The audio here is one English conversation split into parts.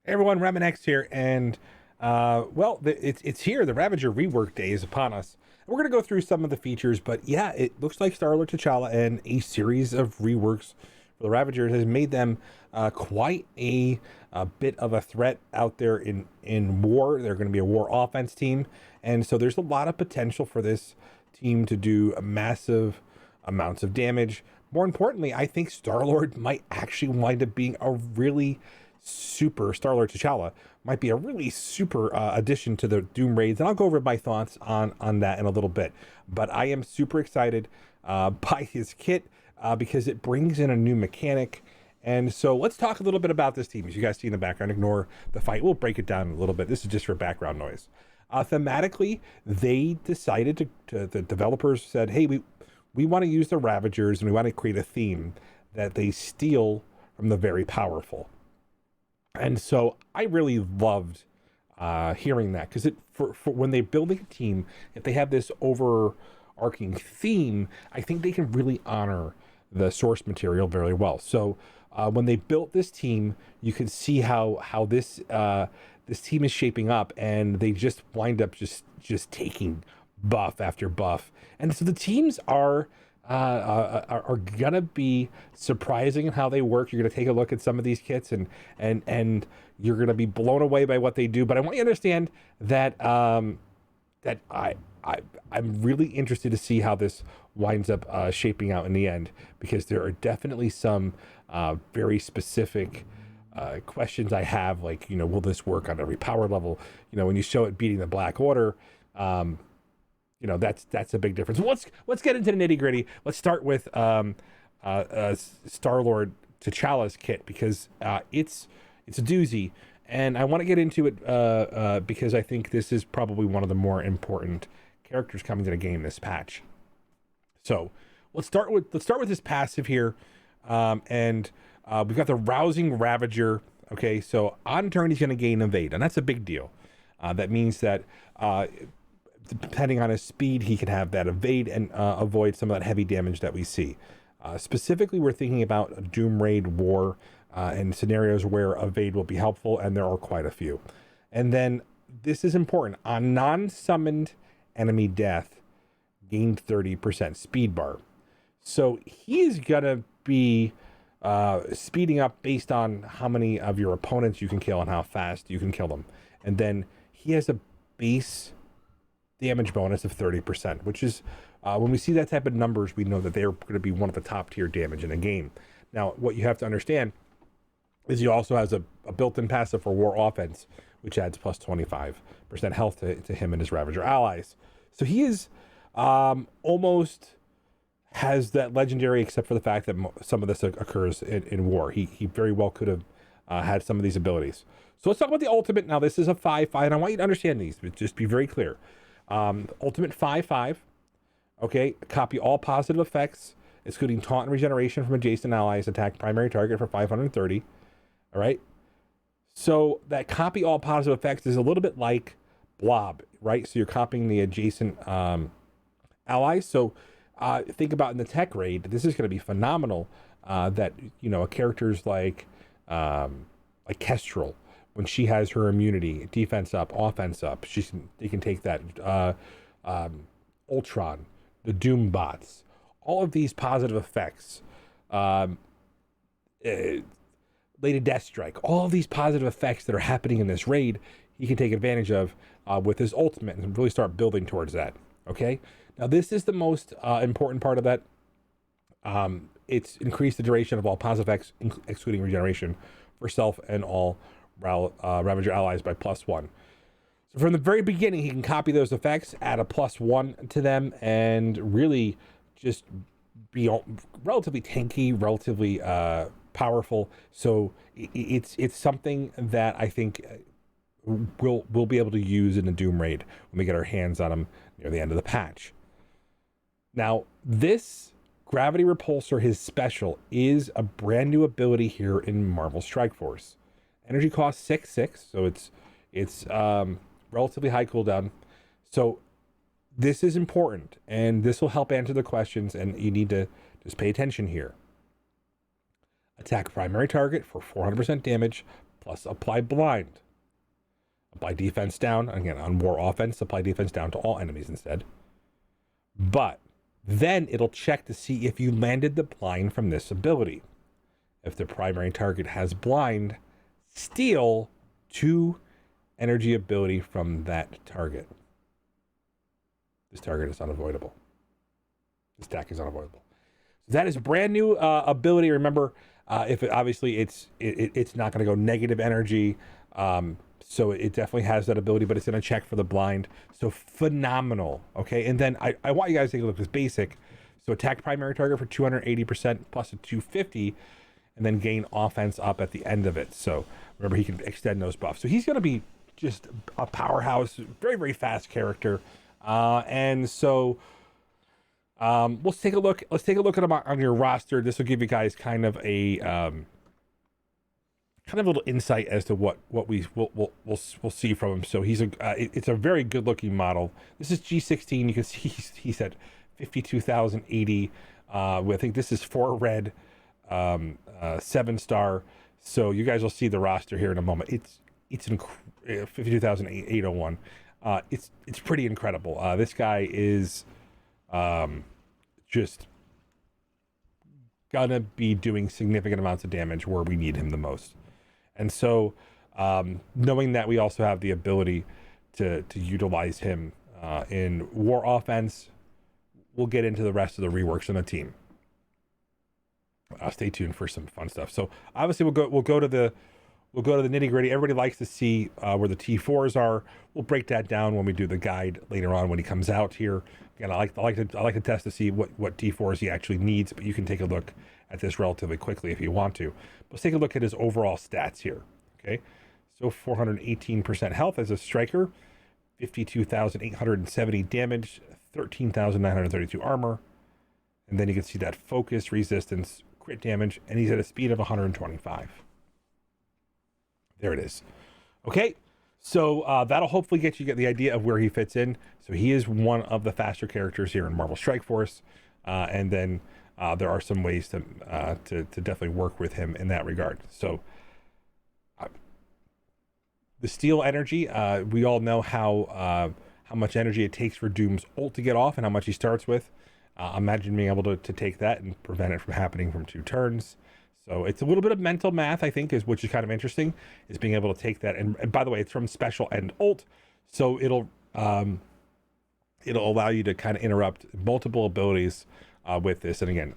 Hey everyone, RemanX here, and it's here. The Ravager rework day is upon us. And we're gonna go through some of the features, but yeah, it looks like Star-Lord T'Challa and a series of reworks for the Ravagers has made them quite a bit of a threat out there in war. They're going to be a war offense team, and so there's a lot of potential for this team to do massive amounts of damage. More importantly, I think Star-Lord might actually wind up being a really super Star-Lord T'Challa might be a really super addition to the Doom raids, and I'll go over my thoughts on that in a little bit. But I am super excited by his kit because it brings in a new mechanic. And so let's talk a little bit about this team. As you guys see in the background, ignore the fight. We'll break it down a little bit. This is just for background noise. Thematically, they decided the developers said, hey, we want to use the Ravagers and we want to create a theme that they steal from the very powerful. And so I really loved hearing that, because for when they're building a team, if they have this overarching theme, I think they can really honor the source material very well. So when they built this team, you can see how this team is shaping up, and they just wind up just taking buff after buff. And so the teams are gonna be surprising in how they work. You're gonna take a look at some of these kits, and you're gonna be blown away by what they do. But I want you to understand that that I'm really interested to see how this winds up shaping out in the end, because there are definitely some very specific questions I have, like, will this work on every power level? When you show it beating the Black Order, that's a big difference. Let's get into the nitty gritty. Let's start with Star-Lord T'Challa's kit, because it's a doozy, and I want to get into it because I think this is probably one of the more important characters coming to the game this patch. So let's start with this passive here, and we've got the rousing Ravager. Okay, so on turn he's going to gain evade, and that's a big deal. That means that depending on his speed, he can have that evade and avoid some of that heavy damage that we see. Specifically, we're thinking about a Doom Raid war and scenarios where evade will be helpful, and there are quite a few. And then this is important. On non-summoned enemy death, gain 30% speed bar. So he's going to be speeding up based on how many of your opponents you can kill and how fast you can kill them. And then he has a base damage bonus of 30%, which is when we see that type of numbers, we know that they're going to be one of the top tier damage in the game. Now, what you have to understand is he also has a built-in passive for war offense, which adds plus 25% health to him and his Ravager allies. So he is almost has that legendary, except for the fact that some of this occurs in war. He very well could have had some of these abilities. So let's talk about the ultimate. Now, this is a 5/5, and I want you to understand these, but just be very clear. Ultimate 5/5. Okay, copy all positive effects, excluding taunt and regeneration from adjacent allies. Attack primary target for 530. All right. So that copy all positive effects is a little bit like Blob, right? So you're copying the adjacent allies. So think about in the tech raid, this is going to be phenomenal. That characters like Kestrel, when she has her immunity, defense up, offense up, they can take that. Ultron, the Doom bots, all of these positive effects. Lady Deathstrike, all of these positive effects that are happening in this raid, he can take advantage of with his ultimate and really start building towards that. Okay, now this is the most important part of that. It's increased the duration of all positive effects, excluding regeneration, for self and all Ravager allies by +1. So from the very beginning, he can copy those effects, add a +1 to them, and really just be relatively tanky, relatively powerful. So it's something that I think we'll be able to use in the Doom Raid when we get our hands on him near the end of the patch. Now, this Gravity Repulsor, his special, is a brand new ability here in Marvel Strike Force. Energy cost 6/6, so it's relatively high cooldown. So this is important, and this will help answer the questions, and you need to just pay attention here. Attack primary target for 400% damage plus apply blind. Apply defense down. Again, on war offense, apply defense down to all enemies instead. But then it'll check to see if you landed the blind from this ability. If the primary target has blind, steal 2 energy ability from that target. This target is unavoidable. This attack is unavoidable. So that is a brand new ability. Remember, if it, obviously it's not going to go negative energy. So it definitely has that ability, but it's going to check for the blind. So phenomenal. Okay. And then I want you guys to take a look at this basic. So attack primary target for 280% plus a 250, and then gain offense up at the end of it. So remember, he can extend those buffs. So he's going to be just a powerhouse, very, very fast character. And so let's take a look. Let's take a look at him on your roster. This will give you guys kind of a little insight as to what we'll see from him. So he's it's a very good looking model. This is G16. You can see he's at 52,080. I think this is 4 red, 7-star. So you guys will see the roster here in a moment. It's 52,801. It's pretty incredible. This guy is just gonna be doing significant amounts of damage where we need him the most. And so knowing that we also have the ability to utilize him in war offense, we'll get into the rest of the reworks on the team. Stay tuned for some fun stuff. So obviously we'll go to the nitty gritty. Everybody likes to see where the T4s are. We'll break that down when we do the guide later on when he comes out here. Again, I like to test to see what T4s he actually needs, but you can take a look at this relatively quickly if you want to. Let's take a look at his overall stats here. Okay, so 418% health as a striker, 52,870 damage, 13,932 armor, and then you can see that focus, resistance, crit damage, and he's at a speed of 125. There it is. Okay, so that'll hopefully get the idea of where he fits in. So he is one of the faster characters here in Marvel Strike Force, and then there are some ways to definitely work with him in that regard. So the steel energy, we all know how much energy it takes for Doom's ult to get off and how much he starts with. Imagine being able to take that and prevent it from happening from 2 turns. So it's a little bit of mental math, I think, which is kind of interesting, is being able to take that. And by the way, it's from special and ult, so it'll allow you to kind of interrupt multiple abilities with this. And again,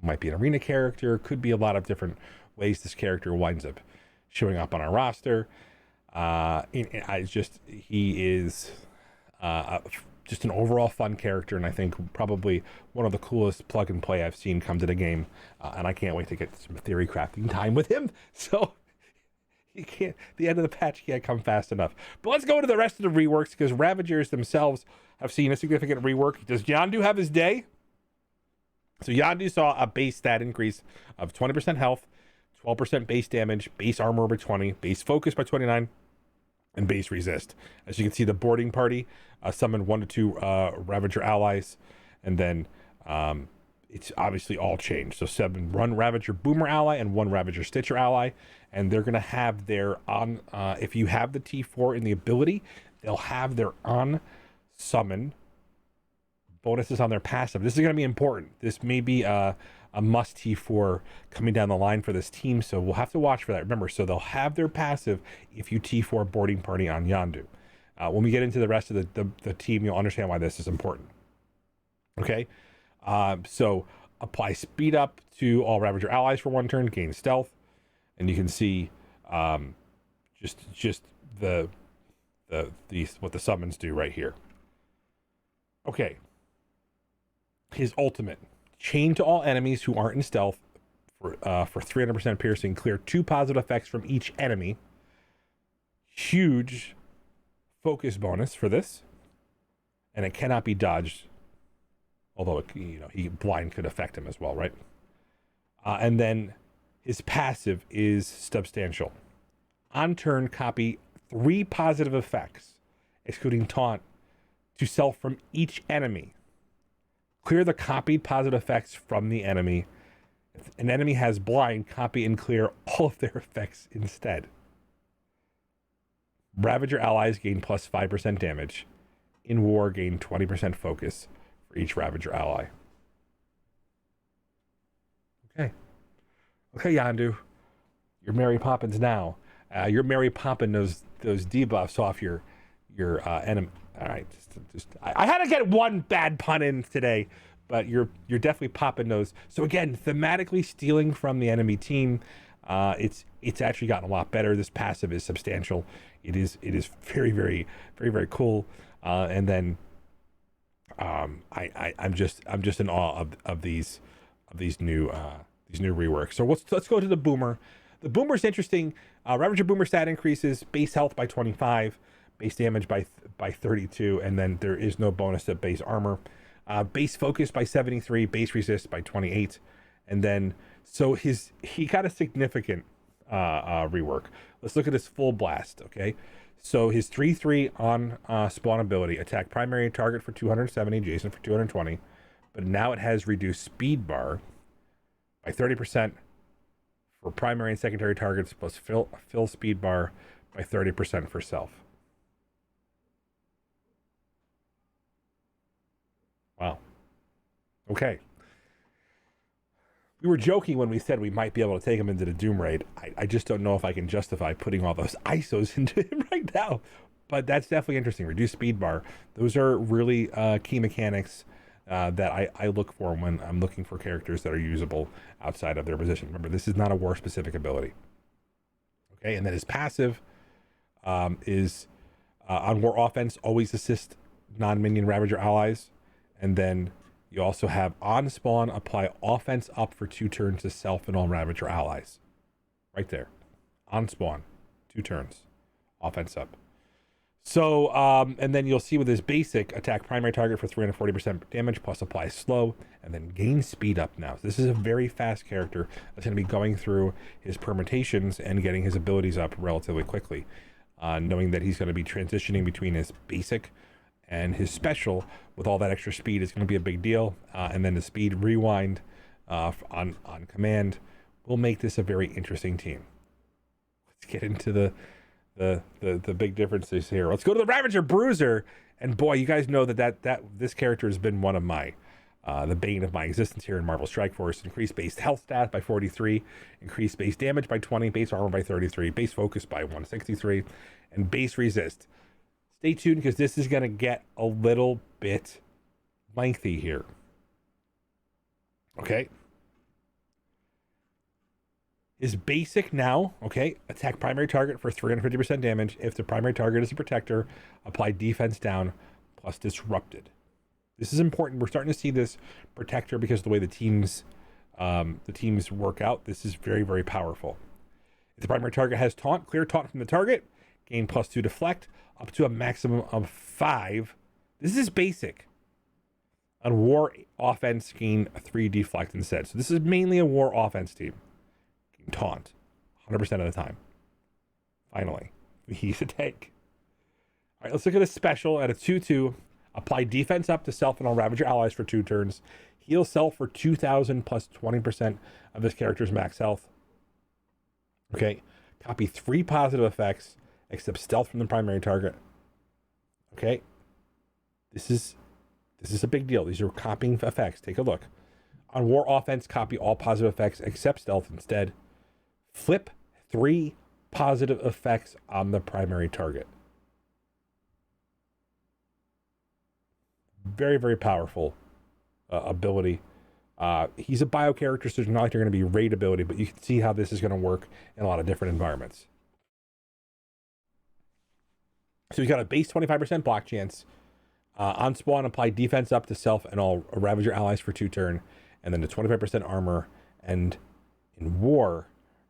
might be an arena character, could be a lot of different ways this character winds up showing up on our roster. He is just an overall fun character, and I think probably one of the coolest plug and play I've seen come to the game, and I can't wait to get some theory crafting time with him. So the end of the patch can't come fast enough. But let's go to the rest of the reworks, because Ravagers themselves have seen a significant rework. Does Yondu have his day? So Yondu saw a base stat increase of 20% health, 12% base damage, base armor by 20, base focus by 29, and base resist. As you can see, the boarding party summoned 1 to 2 Ravager allies, and then it's obviously all changed. So 1 Ravager Boomer ally and 1 Ravager Stitcher ally, and they're going to have their on. If you have the T4 in the ability, they'll have their on summon bonuses on their passive. This is going to be important. This may be a must T4 coming down the line for this team, so we'll have to watch for that. Remember, so they'll have their passive if you T4 boarding party on Yondu. When we get into the rest of the team, you'll understand why this is important. Okay, so apply speed up to all Ravager allies for 1 turn, gain stealth, and you can see just what the summons do right here. Okay, his ultimate. Chain to all enemies who aren't in stealth for 300% piercing. Clear 2 positive effects from each enemy. Huge focus bonus for this, and it cannot be dodged. Although blind could affect him as well, right? And then his passive is substantial. On turn, copy 3 positive effects, excluding taunt, to self from each enemy. Clear the copied positive effects from the enemy. If an enemy has blind, copy and clear all of their effects instead. Ravager allies gain plus 5% damage. In war, gain 20% focus for each Ravager ally. Okay. Okay, Yondu. You're Mary Poppins now. You're Mary Poppins those debuffs off your enemy. All right, I had to get one bad pun in today, but you're definitely popping those. So again, thematically stealing from the enemy team. It's actually gotten a lot better. This passive is substantial. It is very, very, very, very cool. And then I'm just in awe of these new reworks. So let's go to the Boomer. The Boomer's interesting. Ravager Boomer stat increases base health by 25, base damage by 32, and then there is no bonus to base armor. Base focus by 73, base resist by 28, and then so he got a significant rework. Let's look at his full blast. Okay, so his 3/3 on spawn ability, attack primary target for 270, adjacent for 220, but now it has reduced speed bar by 30% for primary and secondary targets, plus fill speed bar by 30% for self. Wow. Okay. We were joking when we said we might be able to take him into the Doom Raid. I just don't know if I can justify putting all those ISOs into him right now. But that's definitely interesting. Reduced speed bar. Those are really key mechanics that I look for when I'm looking for characters that are usable outside of their position. Remember, this is not a war-specific ability. Okay, and then his passive is on war offense, always assist non-minion Ravager allies. And then you also have on spawn, apply offense up for 2 turns to self and all Ravager allies. Right there. On spawn, 2 turns. Offense up. So, and then you'll see with his basic, attack primary target for 340% damage, plus apply slow, and then gain speed up now. So this is a very fast character that's going to be going through his permutations and getting his abilities up relatively quickly. Knowing that he's going to be transitioning between his basic and his special with all that extra speed is going to be a big deal. And then the speed rewind on command will make this a very interesting team. Let's get into the big differences here. Let's go to the Ravager Bruiser. And boy, you guys know that this character has been one of my the bane of my existence here in Marvel Strike Force. Increased base health stat by 43, increased base damage by 20, base armor by 33, base focus by 163, and base resist. Stay tuned because this is going to get a little bit lengthy here. Okay. His basic now, okay, attack primary target for 350% damage. If the primary target is a protector, apply defense down plus disrupted. This is important. We're starting to see this protector because of the way the teams work out. This is very, very powerful. If the primary target has taunt, clear taunt from the target, gain +2 deflect, up to a maximum of 5. This is basic. On war offense, gain 3 deflect instead. So this is mainly a war offense team. Gain taunt 100% of the time. Finally, he's a tank. All right, let's look at a special at a 2/2. Apply defense up to self and all Ravager allies for 2 turns. Heal self for 2,000 plus 20% of this character's max health. Okay, copy 3 positive effects, except stealth from the primary target. Okay, this is a big deal. These are copying effects. Take a look. On war offense, copy all positive effects except stealth instead. Flip 3 positive effects on the primary target. Very, very powerful ability. He's a bio character, so it's not like they're going to be raid ability, but you can see how this is going to work in a lot of different environments. So he's got a base 25% block chance. On spawn, apply defense up to self and all Ravager allies for 2 turn, and then the 25% armor. And in war,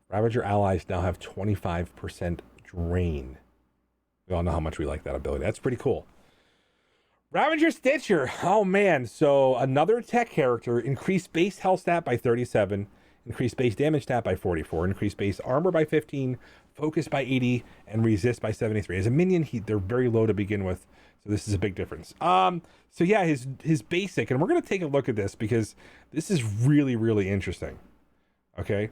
Ravager allies now have 25% drain. We all know how much we like that ability. That's pretty cool. Ravager Stitcher. Oh man, so another tech character. Increased base health stat by 37, increased base damage stat by 44, increased base armor by 15, focus by 80, and resist by 73. As a minion, they're very low to begin with, so this is a big difference. So yeah, his basic, and we're gonna take a look at this because this is really, really interesting. Okay.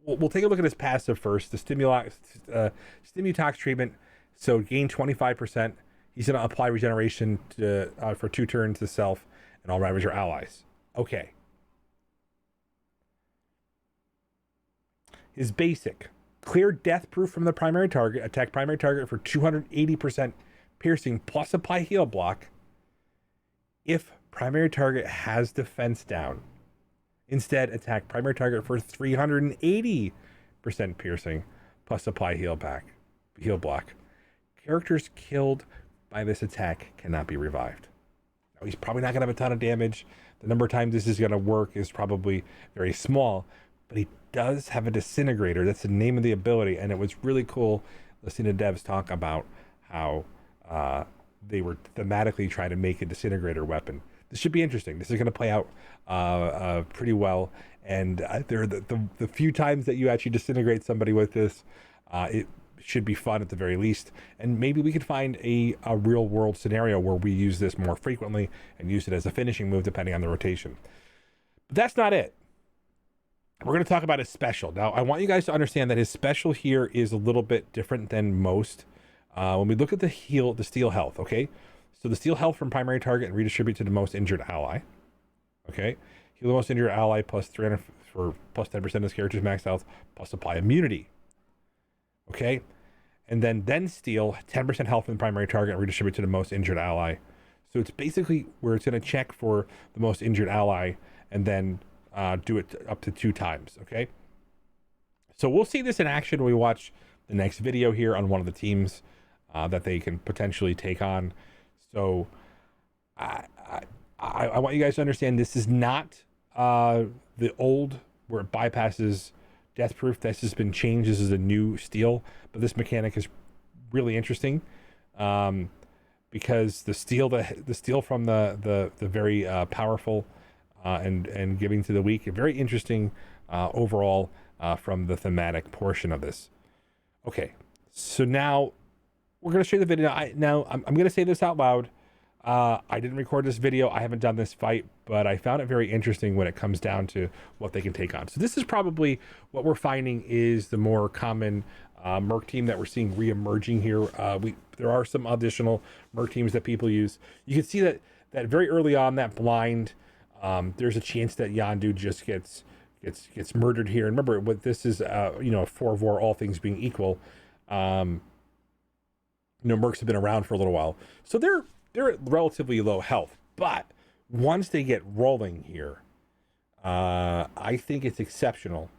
We'll take a look at his passive first. The Stimutox treatment. So gain 25%. He's going to apply regeneration for 2 turns to self and all Ravager allies. Okay. His basic. Clear death proof from the primary target. Attack primary target for 280% piercing plus apply heal block if primary target has defense down. Instead, attack primary target for 380% piercing plus apply heal block. Characters killed by this attack cannot be revived. Now, he's probably not going to have a ton of damage. The number of times this is going to work is probably very small, but he does have a disintegrator. That's the name of the ability, and it was really cool listening to devs talk about how they were thematically trying to make a disintegrator weapon. This should be interesting. This is going to play out pretty well, and there are the few times that you actually disintegrate somebody with this, it should be fun at the very least. And maybe we could find a real world scenario where we use this more frequently and use it as a finishing move depending on the rotation. But that's not it. We're going to talk about his special. Now, I want you guys to understand that his special here is a little bit different than most. When we look at the steal health, okay? So the steal health from primary target and redistribute to the most injured ally. Okay? Heal the most injured ally plus 300 for plus 10% of this character's max health plus apply immunity. Okay? And then steal 10% health from the primary target and redistribute to the most injured ally. So it's basically where it's going to check for the most injured ally and then do it up to 2 times. Okay? So we'll see this in action when we watch the next video here on one of the teams that they can potentially take on. So I want you guys to understand this is not the old where it bypasses death proof. This has been changed. This is a new steal, but this mechanic is really interesting because the steal from the very powerful and giving to the weak, very interesting overall from the thematic portion of this. Okay, so now we're going to show you the video. I'm going to say this out loud. I didn't record this video. I haven't done this fight, but I found it very interesting when it comes down to what they can take on. So this is probably what we're finding is the more common Merc team that we're seeing re-emerging here. There are some additional Merc teams that people use. You can see that very early on, that blind, there's a chance that Yondu just gets murdered here. And remember, what this is, 4-4, all things being equal. Mercs have been around for a little while, so they're at relatively low health. But once they get rolling here, I think it's exceptional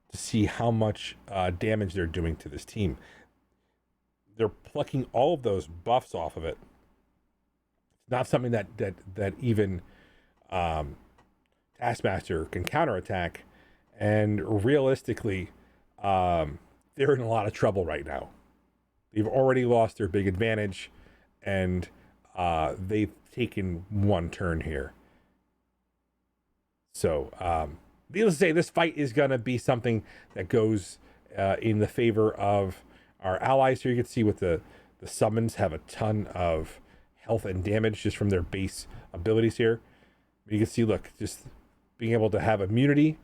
to see how much damage they're doing to this team. They're plucking all of those buffs off of it. It's not something that even Taskmaster can counterattack, and realistically, they're in a lot of trouble right now. They've already lost their big advantage, and they've taken 1 turn here. So, needless to say, this fight is going to be something that goes in the favor of our allies. Here you can see with the summons have a ton of health and damage just from their base abilities here. You can see, look, just being able to have immunity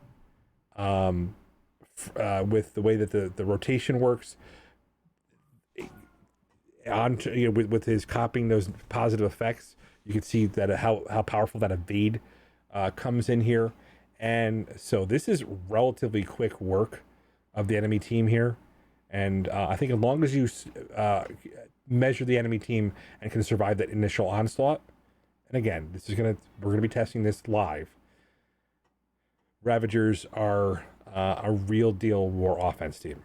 with the way that the rotation works. With his copying those positive effects, you can see that how powerful that evade comes in here. And so this is relatively quick work of the enemy team here. And I think as long as you measure the enemy team and can survive that initial onslaught, and again, we're gonna be testing this live. Ravagers are a real deal war offense team.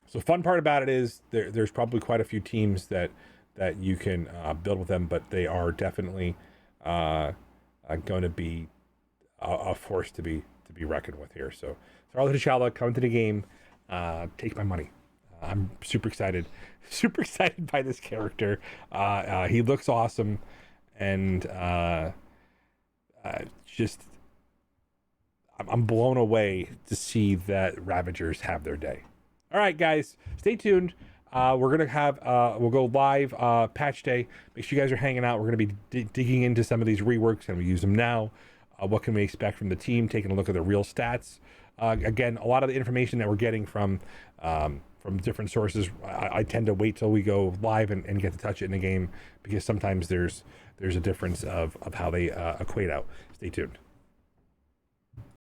So fun part about it is there's probably quite a few teams that you can build with them, but they are definitely going to be a force to be reckoned with here. So Sarla T'Challa, come to the game, take my money. I'm super excited by this character. He looks awesome, and I'm blown away to see that Ravagers have their day. All right, guys, stay tuned. We're gonna have we'll go live patch day. Make sure you guys are hanging out. We're gonna be digging into some of these reworks, and we use them now. What can we expect from the team? Taking a look at the real stats. Again, a lot of the information that we're getting from different sources, I tend to wait till we go live and get to touch it in the game, because sometimes there's a difference of how they equate out. Stay tuned.